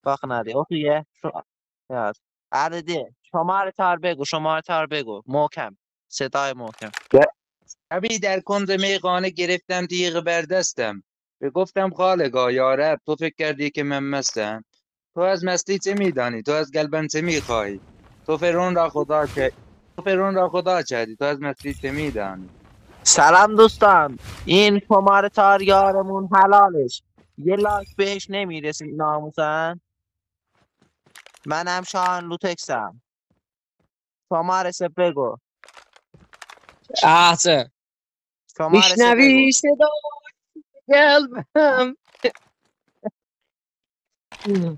باخ ندی اوکیه یاد عددی شماره تار بگو شماره تار بگو محکم صدای محکم ابی در کنز میخانه گرفتم تیغ بر دستم به گفتم خالقا یارب تو فکر کردی که من مستم تو از مستی چه میدانی تو از قلبم چه میخواهی تو فرعون را خدا که تو فرعون را خدا کردی تو از مستی چه میدانی سلام دوستان این شماره تار یارمون حلالش یه لاک بهش نمیرسید ناموسن منم شان لوتکسم شماره سه بگو احسن. شماره سه بگو میشنوی صدا قلبم.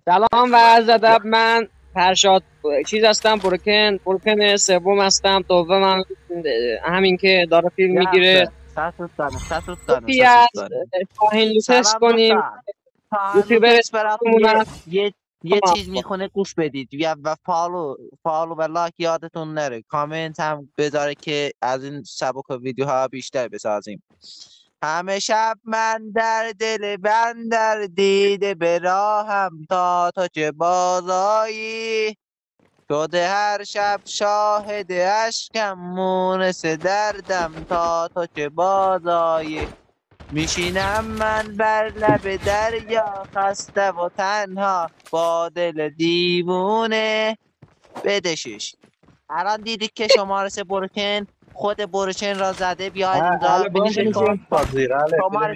سلام و عرض ادب. من فرشاد چیز هستم، بروکن سوم هستم. دومم همین که داره فیلم میگیره. یاسه سسوس یکی از دانه شاهین لوتس سلام کنیم. دوستان شان یوتیوبر لوتکس براتون اسممون هست. یه چیز میخونه گوش بدید و فالو و لایک یادتون نره کامنت هم بذاره که از این سبک ویدیوها بیشتر بسازیم همه شب من در دل بندر دیده به راهم تا چه بازایی شده هر شب شاهد اشکم مونس دردم تا چه بازایی میشینم من بر لب دریا خسته و تنها با دل دیوونه بدشش الان دیدید که شماره سه برکن خود برکن را زده بیاید اینجا اهل بدشش بانک کن نشین تازیر اهل شماره